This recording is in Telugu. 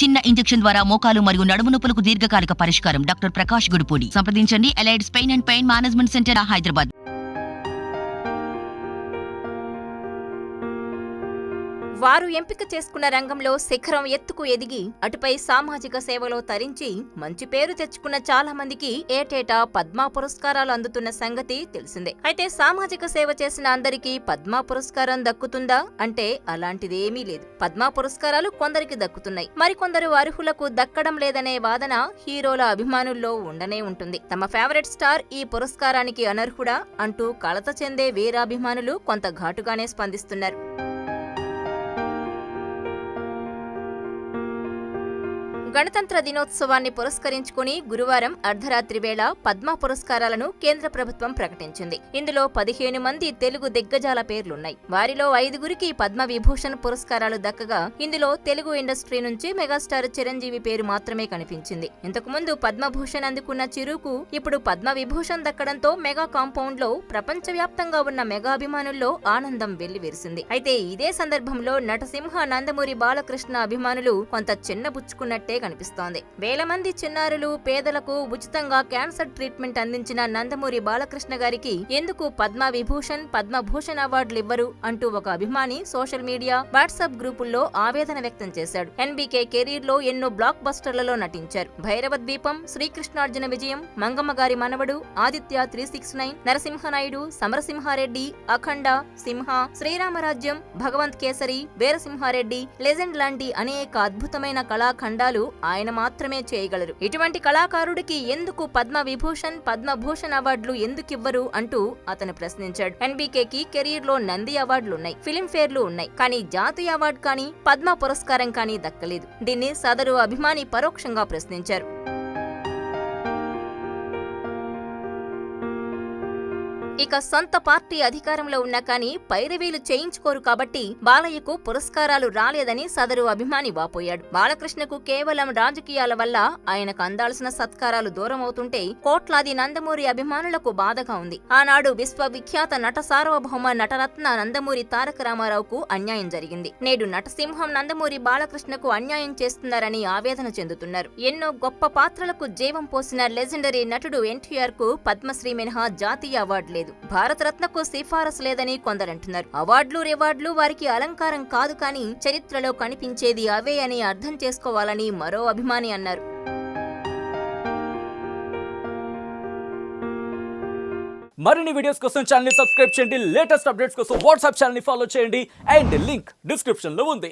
చిన్న ఇంజెక్షన్ ద్వారా మోకాలు మరియు నడుము నొప్పులకు దీర్ఘకాలిక పరిష్కారం. డాక్టర్ ప్రకాష్ గుడిపూడి. సంప్రదించండి. Allied's pain and pain management centre, Hyderabad. వారు ఎంపిక చేసుకున్న రంగంలో శిఖరం ఎత్తుకు ఎదిగి అటుపై సామాజిక సేవలో తరించి మంచి పేరు తెచ్చుకున్న చాలా మందికి ఏటేటా పద్మ పురస్కారాలు అందుతున్న సంగతి తెలిసిందే. అయితే సామాజిక సేవ చేసిన అందరికీ పద్మ పురస్కారం దక్కుతుందా అంటే అలాంటిదేమీ లేదు. పద్మ పురస్కారాలు కొందరికి దక్కుతున్నాయి, మరికొందరు అర్హులకు దక్కడం లేదనే వాదన హీరోల అభిమానుల్లో ఉండనే ఉంటుంది. తమ ఫేవరెట్ స్టార్ ఈ పురస్కారానికి అనర్హుడా అంటూ కలత చెందే వీరాభిమానులు కొంత ఘాటుగానే స్పందిస్తున్నారు. గణతంత్ర దినోత్సవాన్ని పురస్కరించుకుని గురువారం అర్ధరాత్రి వేళ పద్మ పురస్కారాలను కేంద్ర ప్రభుత్వం ప్రకటించింది. ఇందులో 15 మంది తెలుగు దిగ్గజాల పేర్లున్నాయి. వారిలో 5గురికి పద్మ విభూషణ్ పురస్కారాలు దక్కగా ఇందులో తెలుగు ఇండస్ట్రీ నుంచి మెగాస్టార్ చిరంజీవి పేరు మాత్రమే కనిపించింది. ఇంతకుముందు పద్మభూషణ్ అందుకున్న చిరుకు ఇప్పుడు పద్మ విభూషణ్ దక్కడంతో మెగా కాంపౌండ్ లో ప్రపంచవ్యాప్తంగా ఉన్న మెగాభిమానుల్లో ఆనందం వెల్లివిరిసింది. అయితే ఇదే సందర్భంలో నటసింహ నందమూరి బాలకృష్ణ అభిమానులు కొంత చిన్నబుచ్చుకున్నట్టే కనిపిస్తోంది. వేల మంది చిన్నారులు, పేదలకు ఉచితంగా క్యాన్సర్ ట్రీట్మెంట్ అందించిన నందమూరి బాలకృష్ణ గారికి ఎందుకు పద్మ విభూషణ్, పద్మభూషణ్ అవార్డులు ఇవ్వరు అంటూ ఒక అభిమాని సోషల్ మీడియా, వాట్సాప్ గ్రూపుల్లో ఆవేదన వ్యక్తం చేశాడు. ఎన్బీకే కెరీర్ లో ఎన్నో బ్లాక్ బస్టర్లలో నటించారు. భైరవ ద్వీపం, శ్రీకృష్ణార్జున విజయం, మంగమ్మ గారి మనవడు, ఆదిత్య 369, నరసింహనాయుడు, సమరసింహారెడ్డి, అఖండ, సింహ, శ్రీరామరాజ్యం, భగవంత్ కేసరి, వీరసింహారెడ్డి, లెజెండ్ లాంటి అనేక అద్భుతమైన కళాఖండాలు ఆయన మాత్రమే చేయగలరు. ఇటువంటి కళాకారుడికి ఎందుకు పద్మ విభూషణ్, పద్మభూషణ్ అవార్డులు ఎందుకివ్వరు అంటూ అతను ప్రశ్నించాడు. ఎన్బీకేకి కెరీర్ లో నంది అవార్డులున్నాయి, ఫిలింఫేర్లు ఉన్నాయి, కానీ జాతీయ అవార్డు కానీ పద్మ పురస్కారం కానీ దక్కలేదు. దీన్ని సదరు అభిమాని పరోక్షంగా ప్రశ్నించారు. ఇక సొంత పార్టీ అధికారంలో ఉన్నా కానీ పైరవీలు చేయించుకోరు కాబట్టి బాలయ్యకు పురస్కారాలు రాలేదని సదరు అభిమాని వాపోయాడు. బాలకృష్ణకు కేవలం రాజకీయాల వల్ల ఆయనకు అందాల్సిన సత్కారాలు దూరమవుతుంటే కోట్లాది నందమూరి అభిమానులకు బాధగా ఉంది. ఆనాడు విశ్వవిఖ్యాత నట సార్వభౌమ నటరత్న నందమూరి తారక రామారావుకు అన్యాయం జరిగింది. నేడు నటసింహం నందమూరి బాలకృష్ణకు అన్యాయం చేస్తున్నారని ఆవేదన చెందుతున్నారు. ఎన్నో గొప్ప పాత్రలకు జీవం పోసిన లెజెండరీ నటుడు ఎన్టీఆర్ కు పద్మశ్రీ మినహా జాతీయ అవార్డు లేదు. భారతరత్నకు సిఫారసు లేదని కొందరంటున్నారు. అవార్డులు, రివార్డులు వారికి అలంకారం కాదు, కానీ చరిత్రలో కనిపించేది అవే అని అర్థం చేసుకోవాలని మరో అభిమాని అన్నారు. మరిన్ని వీడియోస్ కోసం ఛానల్ ని సబ్స్క్రైబ్ చేయండి. లేటెస్ట్ అప్డేట్స్ కోసం వాట్సాప్ ఛానల్ ని ఫాలో చేయండి. అండ్ లింక్ డిస్క్రిప్షన్ లో ఉంది.